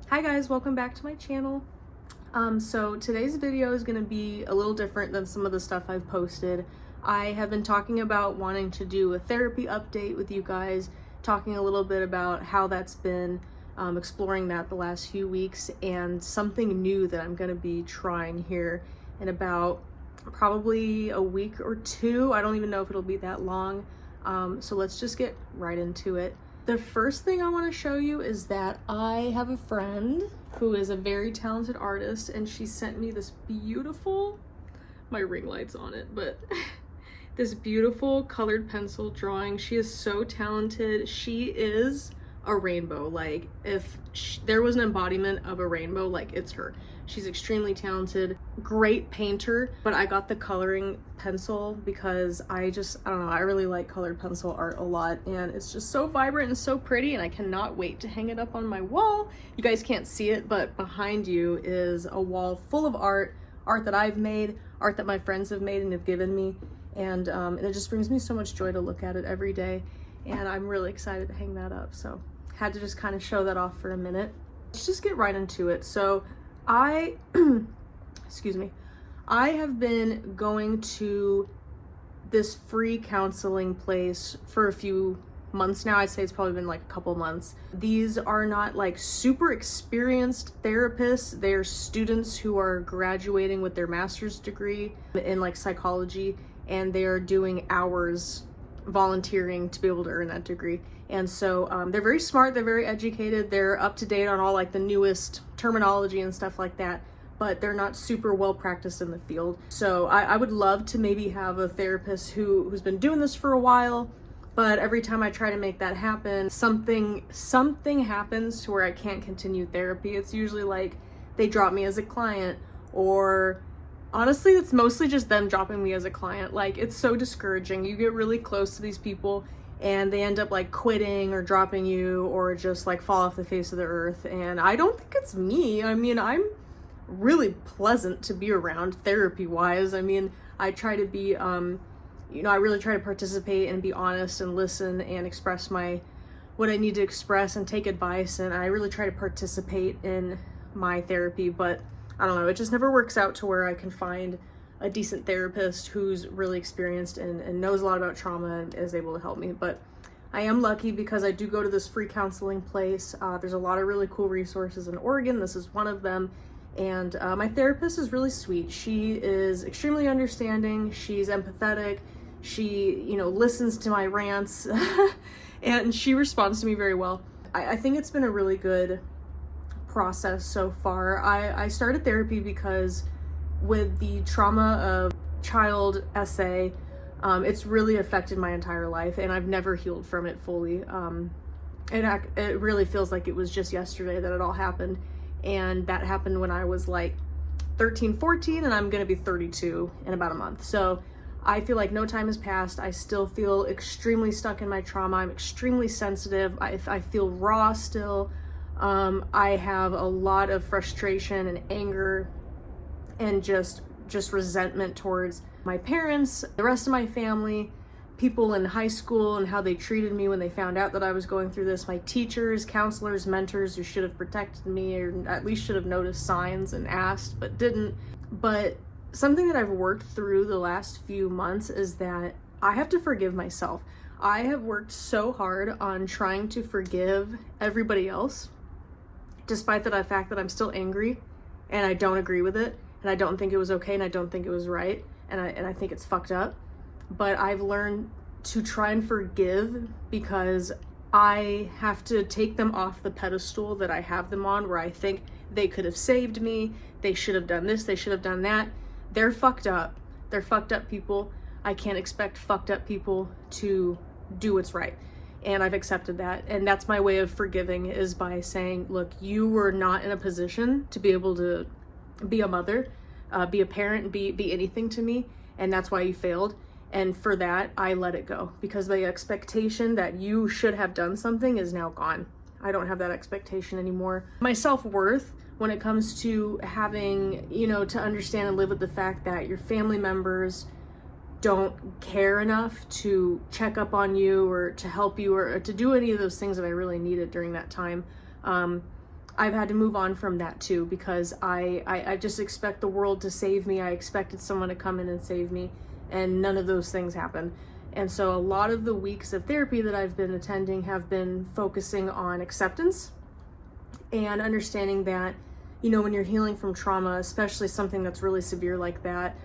Hi guys, welcome back to my channel. So today's video is going to be a little different than some of the stuff I've posted. I have been talking about wanting to do a therapy update with you guys, talking a little bit about how that's been, exploring that the last few weeks, and something new that I'm going to be trying here in about probably a week or two. I don't even know if it'll be that long. So let's just get right into it. The first thing I want to show you is that I have a friend who is a very talented artist, and she sent me this beautiful, my ring light's on it, but this beautiful colored pencil drawing. She is so talented. She is a rainbow. Like, if there was an embodiment of a rainbow, like, it's her. She's extremely talented, great painter, but I got the coloring pencil because I don't know, I really like colored pencil art a lot, and it's just so vibrant and so pretty, and I cannot wait to hang it up on my wall. You guys can't see it, but behind you is a wall full of art that I've made, art that my friends have made and have given me, and it just brings me so much joy to look at it every day, and I'm really excited to hang that up. So had to just kind of show that off for a minute. Let's just get right into it. So excuse me, I have been going to this free counseling place for a few months now. I'd say it's probably been like a couple months. These are not like super experienced therapists. They're students who are graduating with their master's degree in like psychology, and they are doing hours volunteering to be able to earn that degree. And so they're very smart, they're very educated, they're up to date on all like the newest terminology and stuff like that, but they're not super well practiced in the field. So I would love to maybe have a therapist who's been doing this for a while, but every time I try to make that happen, something happens to where I can't continue therapy. It's usually like they drop me as a client, or honestly, it's mostly just them dropping me as a client. Like, it's so discouraging. You get really close to these people and they end up like quitting or dropping you, or just like fall off the face of the earth. And I don't think it's me. I mean, I'm really pleasant to be around therapy wise. I mean, I try to be, I really try to participate and be honest and listen and express what I need to express and take advice. And I really try to participate in my therapy, but I don't know, it just never works out to where I can find a decent therapist who's really experienced and knows a lot about trauma and is able to help me. But I am lucky because I do go to this free counseling place. There's a lot of really cool resources in Oregon. This is one of them. And my therapist is really sweet. She is extremely understanding. She's empathetic. She, listens to my rants and she responds to me very well. I think it's been a really good process so far. I started therapy because with the trauma of child SA, it's really affected my entire life, and I've never healed from it fully. It really feels like it was just yesterday that it all happened, and that happened when I was like 13, 14, and I'm gonna be 32 in about a month. So I feel like no time has passed. I still feel extremely stuck in my trauma. I'm extremely sensitive. I feel raw still. I have a lot of frustration and anger and just resentment towards my parents, the rest of my family, people in high school and how they treated me when they found out that I was going through this, my teachers, counselors, mentors who should have protected me, or at least should have noticed signs and asked but didn't. But something that I've worked through the last few months is that I have to forgive myself. I have worked so hard on trying to forgive everybody else, despite the fact that I'm still angry and I don't agree with it, and I don't think it was okay, and I don't think it was right, and I think it's fucked up. But I've learned to try and forgive because I have to take them off the pedestal that I have them on, where I think they could have saved me, they should have done this, they should have done that. They're fucked up. They're fucked up people. I can't expect fucked up people to do what's right. And I've accepted that. And that's my way of forgiving, is by saying, look, you were not in a position to be able to be a mother, be a parent, be anything to me. And that's why you failed. And for that, I let it go, because the expectation that you should have done something is now gone. I don't have that expectation anymore. My self-worth, when it comes to having, to understand and live with the fact that your family members don't care enough to check up on you or to help you or to do any of those things that I really needed during that time. I've had to move on from that too, because I just expect the world to save me. I expected someone to come in and save me, and none of those things happened. And so a lot of the weeks of therapy that I've been attending have been focusing on acceptance and understanding that, you know, when you're healing from trauma, especially something that's really severe like that,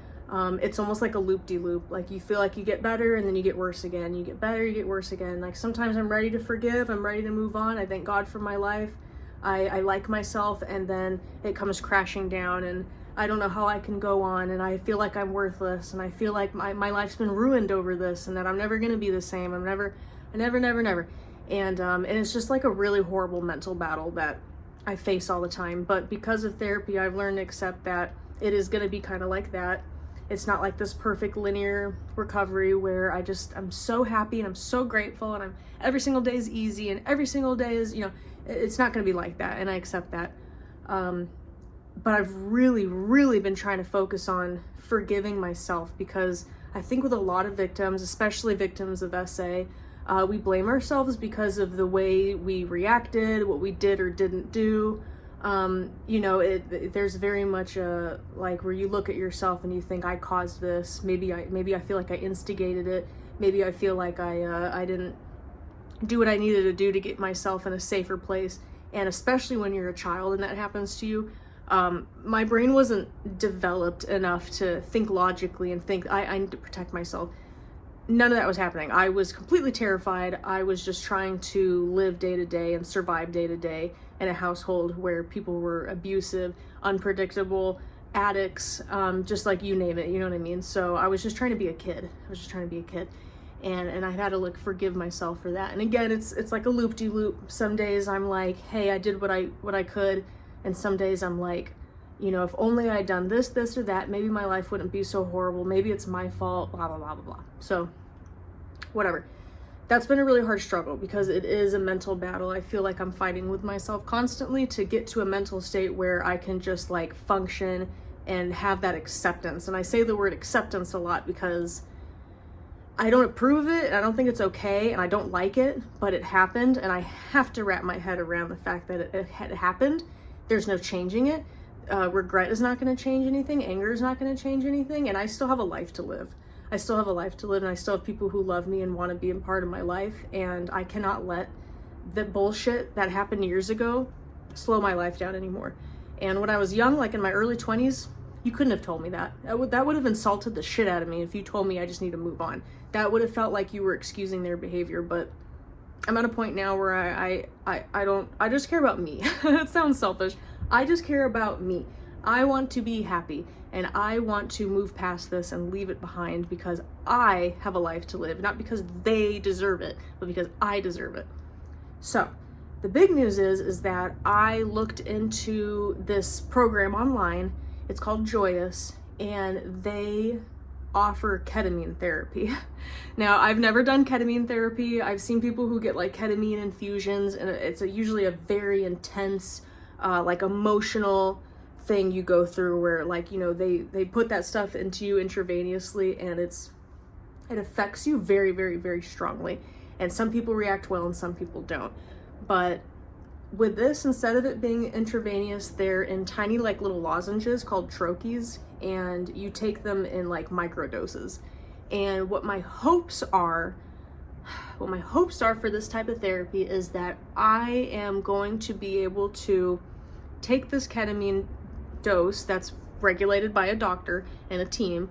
it's almost like a loop-de-loop. Like, you feel like you get better and then you get worse again. You get better, you get worse again. Like, sometimes I'm ready to forgive, I'm ready to move on. I thank God for my life. I like myself, and then it comes crashing down, and I don't know how I can go on, and I feel like I'm worthless, and I feel like my life's been ruined over this, and that I'm never gonna be the same. I'm never. And it's just like a really horrible mental battle that I face all the time. But because of therapy, I've learned to accept that it is gonna be kind of like that. It's not like this perfect linear recovery where I'm so happy and I'm so grateful, and every single day is easy, and every single day is, you know, it's not going to be like that, and I accept that. But I've really been trying to focus on forgiving myself, because I think with a lot of victims, especially victims of SA, we blame ourselves because of the way we reacted, what we did or didn't do. You know, there's very much a, like, where you look at yourself and you think, I caused this. Maybe I feel like I instigated it. Maybe I feel like I didn't do what I needed to do to get myself in a safer place. And especially when you're a child and that happens to you, my brain wasn't developed enough to think logically and think I need to protect myself. None of that was happening. I was completely terrified. I was just trying to live day to day and survive day to day in a household where people were abusive, unpredictable, addicts, just like you name it, you know what I mean? So I was just trying to be a kid. And I had to forgive myself for that. And again, it's like a loop-de-loop. Some days I'm like, hey, I did what I could. And some days I'm like, you know, if only I'd done this or that, maybe my life wouldn't be so horrible. Maybe it's my fault, blah, blah, blah, blah, blah. So whatever. That's been a really hard struggle, because it is a mental battle. I feel like I'm fighting with myself constantly to get to a mental state where I can just like function and have that acceptance. And I say the word acceptance a lot because I don't approve of it, and I don't think it's okay, and I don't like it, but it happened, and I have to wrap my head around the fact that it had happened. There's no changing it. Regret is not going to change anything. Anger is not going to change anything, and I still have a life to live. And I still have people who love me and want to be a part of my life, and I cannot let the bullshit that happened years ago slow my life down anymore. And when I was young, like in my early 20s, you couldn't have told me that. That would have insulted the shit out of me if you told me I just need to move on. That would have felt like you were excusing their behavior. But I'm at a point now where I just care about me. It sounds selfish. I just care about me. I want to be happy, and I want to move past this and leave it behind, because I have a life to live, not because they deserve it, but because I deserve it. So the big news is that I looked into this program online. It's called Joyous, and they offer ketamine therapy. Now, I've never done ketamine therapy. I've seen people who get like ketamine infusions, and it's usually a very intense, like emotional thing you go through, where like, you know, they put that stuff into you intravenously, and it affects you very strongly. And some people react well and some people don't. But with this, instead of it being intravenous, they're in tiny like little lozenges called troches, and you take them in like micro doses. And what my hopes are for this type of therapy is that I am going to be able to take this ketamine dose that's regulated by a doctor and a team,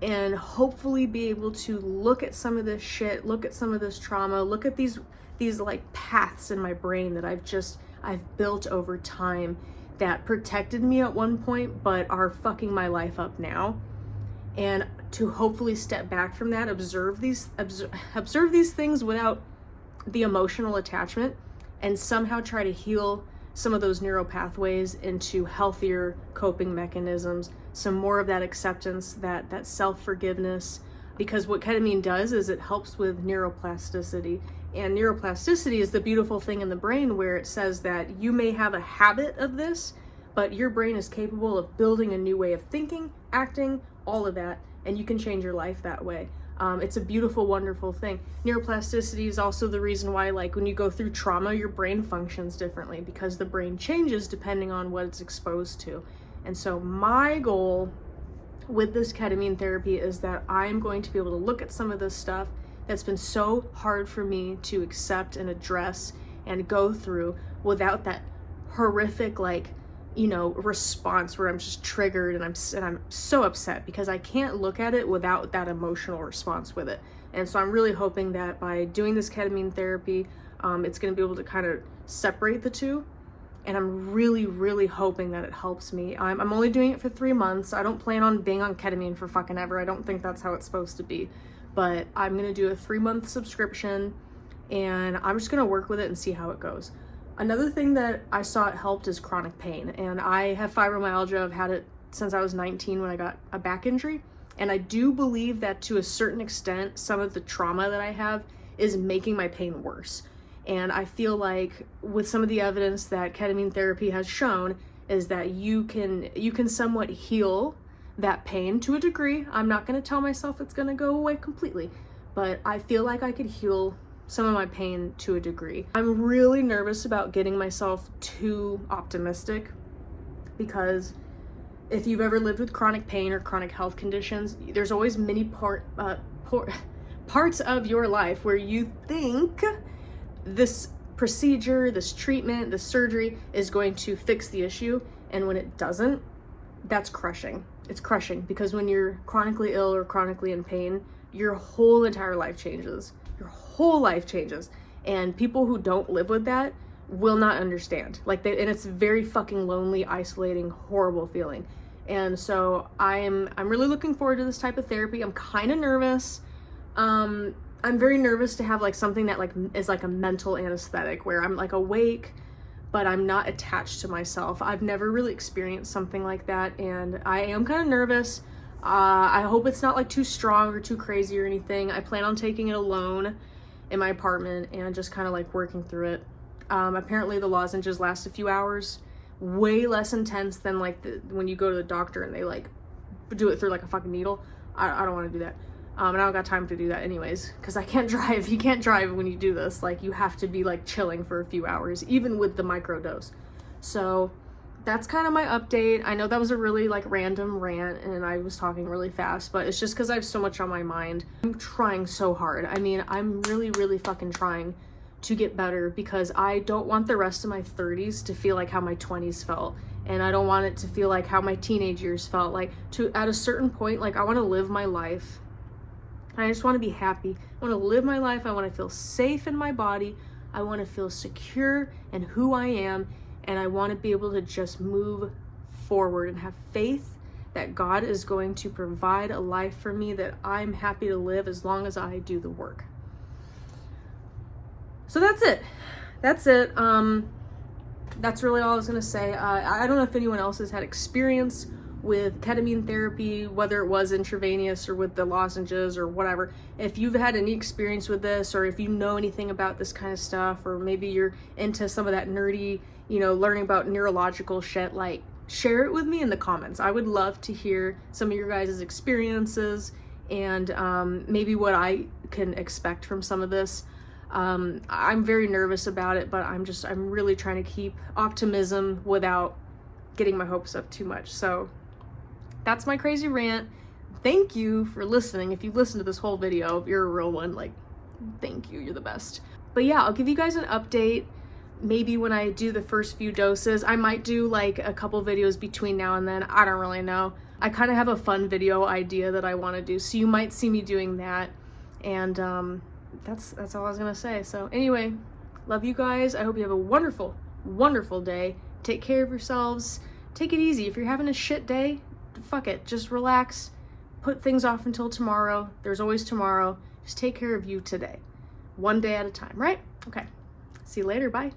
and hopefully be able to look at some of this shit, look at some of this trauma, look at these like paths in my brain that I've built over time that protected me at one point but are fucking my life up now, and to hopefully step back from that, observe these things without the emotional attachment, and somehow try to heal some of those neural pathways into healthier coping mechanisms, some more of that acceptance, that self-forgiveness. Because what ketamine does is it helps with neuroplasticity. And neuroplasticity is the beautiful thing in the brain where it says that you may have a habit of this, but your brain is capable of building a new way of thinking, acting, all of that, and you can change your life that way. It's a beautiful, wonderful thing. Neuroplasticity is also the reason why, like, when you go through trauma, your brain functions differently because the brain changes depending on what it's exposed to. And so my goal with this ketamine therapy is that I'm going to be able to look at some of this stuff that's been so hard for me to accept and address and go through without that horrific, like, you know, response where I'm just triggered and I'm so upset because I can't look at it without that emotional response with it. And so I'm really hoping that by doing this ketamine therapy, it's going to be able to kind of separate the two. And I'm really, really hoping that it helps me. I'm only doing it for 3 months. I don't plan on being on ketamine for fucking ever. I don't think that's how it's supposed to be. But I'm going to do a 3-month subscription and I'm just going to work with it and see how it goes. Another thing that I saw it helped is chronic pain. And I have fibromyalgia. I've had it since I was 19 when I got a back injury. And I do believe that to a certain extent, some of the trauma that I have is making my pain worse. And I feel like with some of the evidence that ketamine therapy has shown is that you can somewhat heal that pain to a degree. I'm not going to tell myself it's going to go away completely, but I feel like I could heal some of my pain to a degree. I'm really nervous about getting myself too optimistic because if you've ever lived with chronic pain or chronic health conditions, there's always many parts of your life where you think this procedure, this treatment, this surgery is going to fix the issue, and when it doesn't, that's crushing. It's crushing because when you're chronically ill or chronically in pain, your whole entire life changes. Your whole life changes. And people who don't live with that will not understand. And it's very fucking lonely, isolating, horrible feeling. And so I'm really looking forward to this type of therapy. I'm kind of nervous. I'm very nervous to have like something that like is like a mental anesthetic where I'm like awake, but I'm not attached to myself. I've never really experienced something like that, and I am kind of nervous. I hope it's not like too strong or too crazy or anything. I plan on taking it alone in my apartment and just kind of like working through it. Apparently the lozenges last a few hours, way less intense than like when you go to the doctor and they like do it through like a fucking needle. I don't want to do that. And I don't got time to do that anyways, because I can't drive. You can't drive when you do this. Like, you have to be like chilling for a few hours, even with the microdose. So that's kind of my update. I know that was a really like random rant and I was talking really fast, but it's just because I have so much on my mind. I'm trying so hard. I mean, I'm really, really fucking trying to get better because I don't want the rest of my 30s to feel like how my 20s felt. And I don't want it to feel like how my teenage years felt. Like, at a certain point, like, I want to live my life. I just want to be happy. I want to live my life. I want to feel safe in my body. I want to feel secure in who I am. And I want to be able to just move forward and have faith that God is going to provide a life for me that I'm happy to live as long as I do the work. So that's it. That's it. That's really all I was going to say. I don't know if anyone else has had experience with ketamine therapy, whether it was intravenous or with the lozenges or whatever. If you've had any experience with this, or if you know anything about this kind of stuff, or maybe you're into some of that nerdy, you know, learning about neurological shit, like, share it with me in the comments. I would love to hear some of your guys' experiences and maybe what I can expect from some of this. I'm very nervous about it, but I'm really trying to keep optimism without getting my hopes up too much. So that's my crazy rant. Thank you for listening. If you've listened to this whole video, if you're a real one, like, thank you, you're the best. But yeah, I'll give you guys an update maybe when I do the first few doses. I might do like a couple videos between now and then. I don't really know. I kind of have a fun video idea that I want to do, so you might see me doing that. And that's all I was gonna say. So anyway, love you guys. I hope you have a wonderful, wonderful day. Take care of yourselves. Take it easy. If you're having a shit day, fuck it. Just relax. Put things off until tomorrow. There's always tomorrow. Just take care of you today. One day at a time, right? Okay. See you later. Bye.